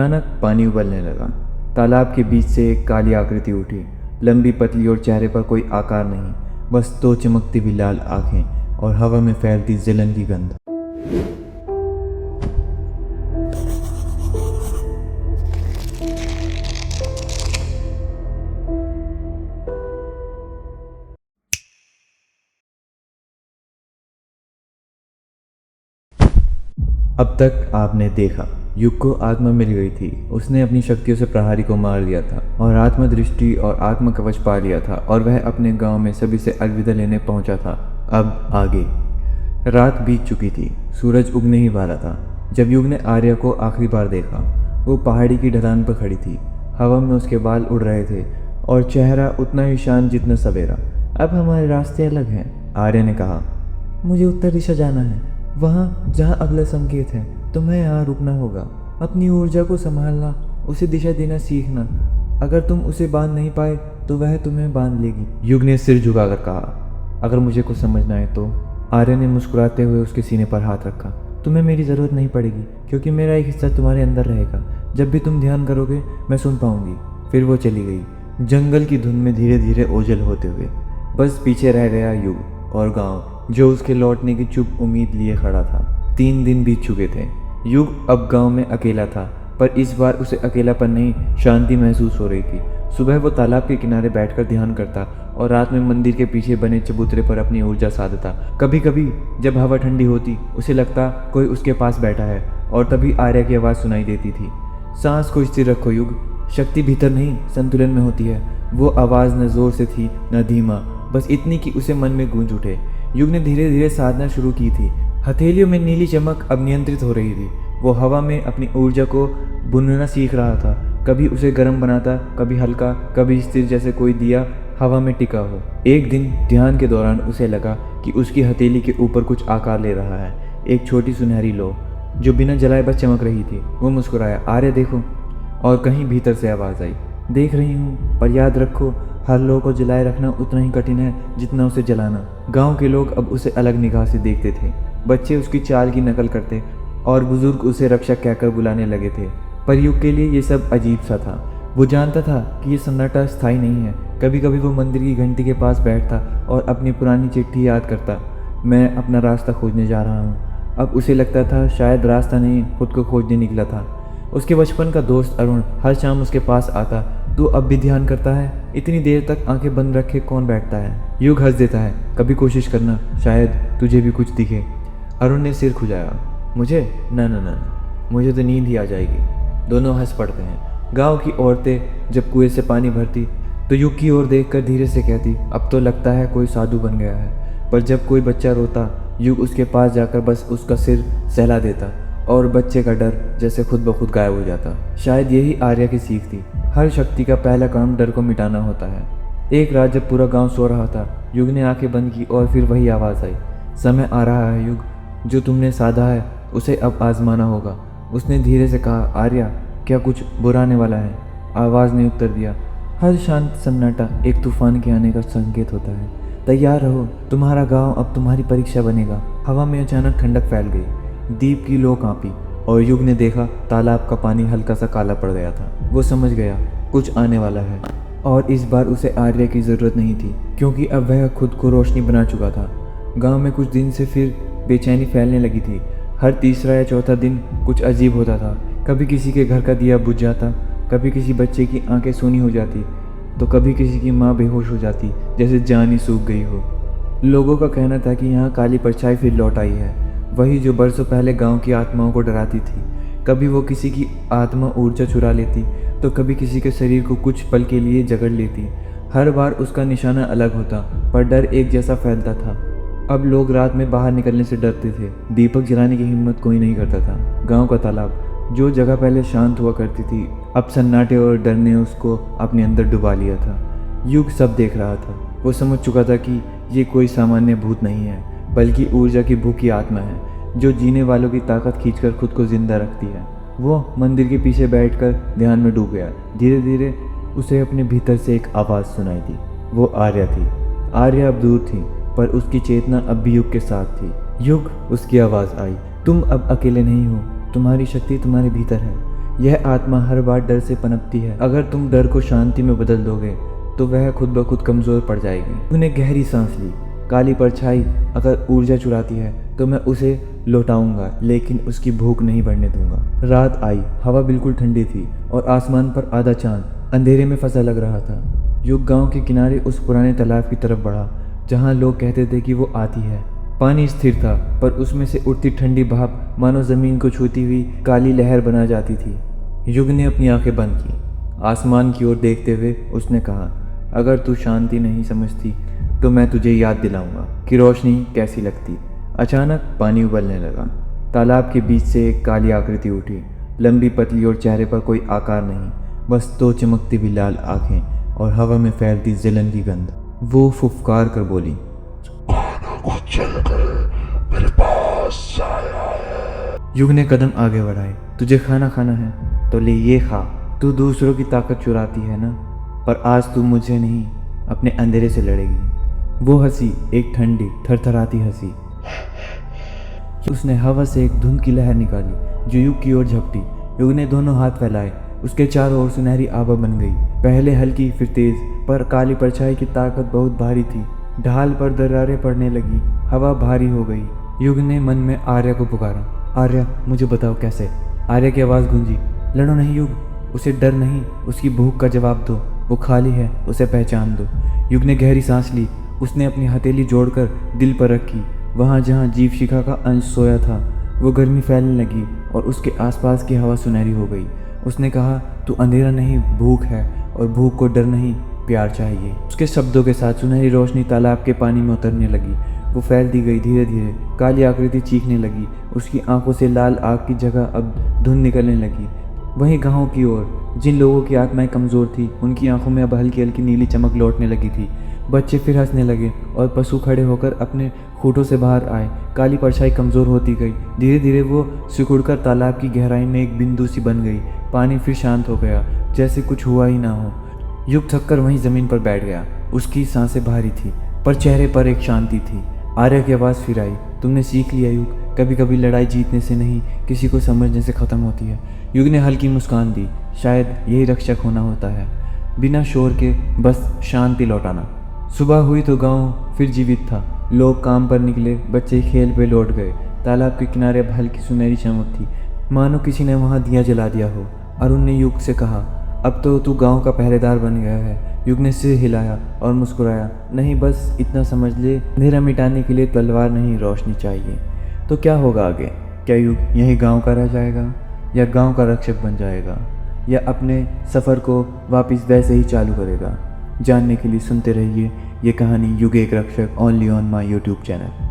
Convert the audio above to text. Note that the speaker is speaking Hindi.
अचानक पानी उबलने लगा। तालाब के बीच से एक काली आकृति उठी, लंबी पतली और चेहरे पर कोई आकार नहीं, बस दो चमकती हुई लाल आंखें और हवा में फैलती जलन की गंध। अब तक आपने देखा, युग को आत्मा मिल गई थी। उसने अपनी शक्तियों से प्रहारी को मार दिया था और आत्मदृष्टि और आत्म कवच पा लिया था और वह अपने गांव में सभी से अलविदा लेने पहुंचा था। अब आगे। रात बीत चुकी थी, सूरज उगने ही वाला था जब युग ने आर्या को आखिरी बार देखा। वो पहाड़ी की ढलान पर खड़ी थी, हवा में उसके बाल उड़ रहे थे और चेहरा उतना ही शांत जितना सवेरा। अब हमारे रास्ते अलग हैं, आर्या ने कहा। मुझे उत्तर दिशा जाना है, वहाँ जहाँ अगला संकेत है। तुम्हें यहाँ रुकना होगा, अपनी ऊर्जा को संभालना, उसे दिशा देना सीखना। अगर तुम उसे बांध नहीं पाए तो वह तुम्हें बांध लेगी। युग ने सिर झुकाकर कहा। अगर मुझे कुछ समझना है तो। आर्य ने मुस्कुराते हुए उसके सीने पर हाथ रखा। तुम्हें मेरी ज़रूरत नहीं पड़ेगी, क्योंकि मेरा एक हिस्सा तुम्हारे अंदर रहेगा। जब भी तुम ध्यान करोगे मैं सुन पाऊंगी। फिर वो चली गई, जंगल की धुन में धीरे धीरे ओझल होते हुए। बस पीछे रह गया युग और गांव, जो उसके लौटने की चुप उम्मीद लिए खड़ा था। 3 दिन बीत चुके थे। युग अब गांव में अकेला था, पर इस बार उसे अकेलापन नहीं, शांति महसूस हो रही थी। सुबह वो तालाब के किनारे बैठकर ध्यान करता और रात में मंदिर के पीछे बने चबूतरे पर अपनी ऊर्जा साधता। कभी कभी जब हवा ठंडी होती, उसे लगता कोई उसके पास बैठा है, और तभी आर्या की आवाज़ सुनाई देती थी। सांस को स्थिर रखो युग, शक्ति भीतर नहीं संतुलन में होती है। वो आवाज़ न जोर से थी न धीमा, बस इतनी कि उसे मन में गूंज उठे। युग ने धीरे धीरे साधना शुरू की थी। हथेलियों में नीली चमक अब नियंत्रित हो रही थी। वो हवा में अपनी ऊर्जा को बुनना सीख रहा था, कभी उसे गर्म बनाता, कभी हल्का, कभी स्थिर, जैसे कोई दिया हवा में टिका हो। एक दिन ध्यान के दौरान उसे लगा कि उसकी हथेली के ऊपर कुछ आकार ले रहा है, एक छोटी सुनहरी लौ जो बिना जलाए बस चमक रही थी। वो मुस्कुराया, आर्य देखो। और कहीं भीतर से आवाज़ आई, देख रही हूँ, पर याद रखो, हर लोग को जलाए रखना उतना ही कठिन है जितना उसे जलाना। गांव के लोग अब उसे अलग निगाह से देखते थे। बच्चे उसकी चाल की नकल करते और बुजुर्ग उसे रक्षक कहकर बुलाने लगे थे। पर युग के लिए ये सब अजीब सा था। वो जानता था कि ये सन्नाटा स्थायी नहीं है। कभी कभी वो मंदिर की घंटी के पास बैठता और अपनी पुरानी चिट्ठी याद करता, मैं अपना रास्ता खोजने जा रहा हूँ। अब उसे लगता था शायद रास्ता नहीं, खुद को खोजने निकला था। उसके बचपन का दोस्त अरुण हर शाम उसके पास आता, तू अब भी ध्यान करता है? इतनी देर तक आंखें बंद रखे कौन बैठता है? युग हंस देता है, कभी कोशिश करना, शायद तुझे भी कुछ दिखे। अरुण ने सिर खुजाया, मुझे? ना ना ना, मुझे तो नींद ही आ जाएगी। दोनों हंस पड़ते हैं। गांव की औरतें जब कुएं से पानी भरती तो युग की ओर देखकर धीरे से कहती, अब तो लगता है कोई साधु बन गया है। पर जब कोई बच्चा रोता, युग उसके पास जाकर बस उसका सिर सहला देता और बच्चे का डर जैसे खुद ब खुद गायब हो जाता। शायद यही आर्या की सीख थी, हर शक्ति का पहला काम डर को मिटाना होता है। एक रात जब पूरा गांव सो रहा था, युग ने आंखें बंद की और फिर वही आवाज़ आई, समय आ रहा है युग, जो तुमने साधा है उसे अब आजमाना होगा। उसने धीरे से कहा, आर्या क्या कुछ बुरा आने वाला है? आवाज़ ने उत्तर दिया, हर शांत सन्नाटा एक तूफान के आने का संकेत होता है। तैयार रहो, तुम्हारा गांव अब तुम्हारी परीक्षा बनेगा। हवा में अचानक ठंडक फैल गई, दीप की लो कांपी और युग ने देखा तालाब का पानी हल्का सा काला पड़ गया था। वो समझ गया कुछ आने वाला है, और इस बार उसे आर्य की ज़रूरत नहीं थी, क्योंकि अब वह खुद को रोशनी बना चुका था। गांव में कुछ दिन से फिर बेचैनी फैलने लगी थी। हर तीसरा या चौथा दिन कुछ अजीब होता था। कभी किसी के घर का दिया बुझ जाता, कभी किसी बच्चे की आंखें सूनी हो जाती, तो कभी किसी की माँ बेहोश हो जाती जैसे जान ही सूख गई हो। लोगों का कहना था कि यहाँ काली परछाई फिर लौट आई है, वही जो बरसों पहले गांव की आत्माओं को डराती थी। कभी वो किसी की आत्मा ऊर्जा चुरा लेती, तो कभी किसी के शरीर को कुछ पल के लिए जकड़ लेती। हर बार उसका निशाना अलग होता, पर डर एक जैसा फैलता था। अब लोग रात में बाहर निकलने से डरते थे, दीपक जलाने की हिम्मत कोई नहीं करता था। गांव का तालाब, जो जगह पहले शांत हुआ करती थी, अब सन्नाटे और डर ने उसको अपने अंदर डुबा लिया था। युग सब देख रहा था। वो समझ चुका था कि ये कोई सामान्य भूत नहीं है, बल्कि ऊर्जा की भूखी आत्मा है, जो जीने वालों की ताकत खींचकर खुद को जिंदा रखती है। वो मंदिर के पीछे बैठकर ध्यान में डूब गया। धीरे धीरे उसे अपने भीतर से एक आवाज़ सुनाई दी। वो आर्या थी। आर्या अब दूर थी, पर उसकी चेतना अब भी युग के साथ थी। युग, उसकी आवाज़ आई, तुम अब अकेले नहीं हो, तुम्हारी शक्ति तुम्हारे भीतर है। यह आत्मा हर बार डर से पनपती है। अगर तुम डर को शांति में बदल दोगे तो वह खुद ब खुद कमज़ोर पड़ जाएगी। युग ने गहरी सांस ली। काली परछाई अगर ऊर्जा चुराती है तो मैं उसे लौटाऊंगा, लेकिन उसकी भूख नहीं बढ़ने दूंगा। रात आई, हवा बिल्कुल ठंडी थी और आसमान पर आधा चांद अंधेरे में फंसा लग रहा था। युग गांव के किनारे उस पुराने तालाब की तरफ बढ़ा जहां लोग कहते थे कि वो आती है। पानी स्थिर था, पर उसमें से उठती ठंडी भाप मानो ज़मीन को छूती हुई काली लहर बना जाती थी। युग ने अपनी आंखें बंद की। आसमान की ओर देखते हुए उसने कहा, अगर तू शांति नहीं समझती तो मैं तुझे याद दिलाऊंगा कि रोशनी कैसी लगती। अचानक पानी उबलने लगा। तालाब के बीच से एक काली आकृति उठी, लंबी पतली और चेहरे पर कोई आकार नहीं, बस दो चमकती हुई लाल आंखें और हवा में फैलती जलन की गंध। वो फुफकार कर बोली, मेरे पास आया है। युग ने कदम आगे बढ़ाए। तुझे खाना खाना है तो ले ये खा। तू दूसरों की ताकत चुराती है ना, पर आज तू मुझे नहीं अपने अंधेरे से लड़ेगी। वो हंसी, एक ठंडी थरथराती हंसी। उसने हवा से एक धुंध की लहर निकाली जो युग की ओर झपटी। युग ने दोनों हाथ फैलाए। उसके चारों ओर सुनहरी आभा बन गई, पहले हल्की फिर तेज। पर काली परछाई की ताकत बहुत भारी थी। ढाल पर दरारें पड़ने लगी, हवा भारी हो गई। युग ने मन में आर्या को पुकारा, आर्या मुझे बताओ कैसे। आर्या की आवाज़ गूंजी, लड़ो नहीं युग, उसे डर नहीं, उसकी भूख का जवाब दो। वो खाली है, उसे पहचान दो। युग ने गहरी सांस ली। उसने अपनी हथेली जोड़कर दिल पर रखी। वहाँ जहाँ जीव शिखा का अंश सोया था वो गर्मी फैलने लगी और उसके आसपास की हवा सुनहरी हो गई। उसने कहा, तू अंधेरा नहीं, भूख है, और भूख को डर नहीं, प्यार चाहिए। उसके शब्दों के साथ सुनहरी रोशनी तालाब के पानी में उतरने लगी। वो फैलती गई धीरे धीरे। काली आकृति चीखने लगी। उसकी आंखों से लाल आग की जगह अब धुंध निकलने लगी। वहीं गांव की ओर जिन लोगों की आत्माएं कमज़ोर थी उनकी आंखों में अब हल्की हल्की नीली चमक लौटने लगी थी। बच्चे फिर हंसने लगे और पशु खड़े होकर अपने खूंटों से बाहर आए। काली परछाई कमज़ोर होती गई। धीरे धीरे वो सिकुड़कर तालाब की गहराई में एक बिंदु सी बन गई। पानी फिर शांत हो गया, जैसे कुछ हुआ ही ना हो। युग थककर वहीं ज़मीन पर बैठ गया। उसकी सांसें भारी थी, पर चेहरे पर एक शांति थी। आर्या की आवाज़ फिर आई, तुमने सीख लिया युग, कभी कभी लड़ाई जीतने से नहीं, किसी को समझने से ख़त्म होती है। युग ने हल्की मुस्कान दी, शायद यही रक्षक होना होता है, बिना शोर के बस शांति लौटाना। सुबह हुई तो गांव फिर जीवित था। लोग काम पर निकले, बच्चे खेल पे लौट गए। तालाब के किनारे अब हल्की सुनहरी चमक थी, मानो किसी ने वहाँ दिया जला दिया हो। अरुण ने युग से कहा, अब तो तू गांव का पहरेदार बन गया है। युग ने सिर हिलाया और मुस्कुराया, नहीं, बस इतना समझ ले, अंधेरा मिटाने के लिए तलवार नहीं, रोशनी चाहिए। तो क्या होगा आगे? क्या युग यही गांव का रह जाएगा, या गांव का रक्षक बन जाएगा, या अपने सफ़र को वापस वैसे ही चालू करेगा? जानने के लिए सुनते रहिए ये कहानी युग एक रक्षक, only on my YouTube channel.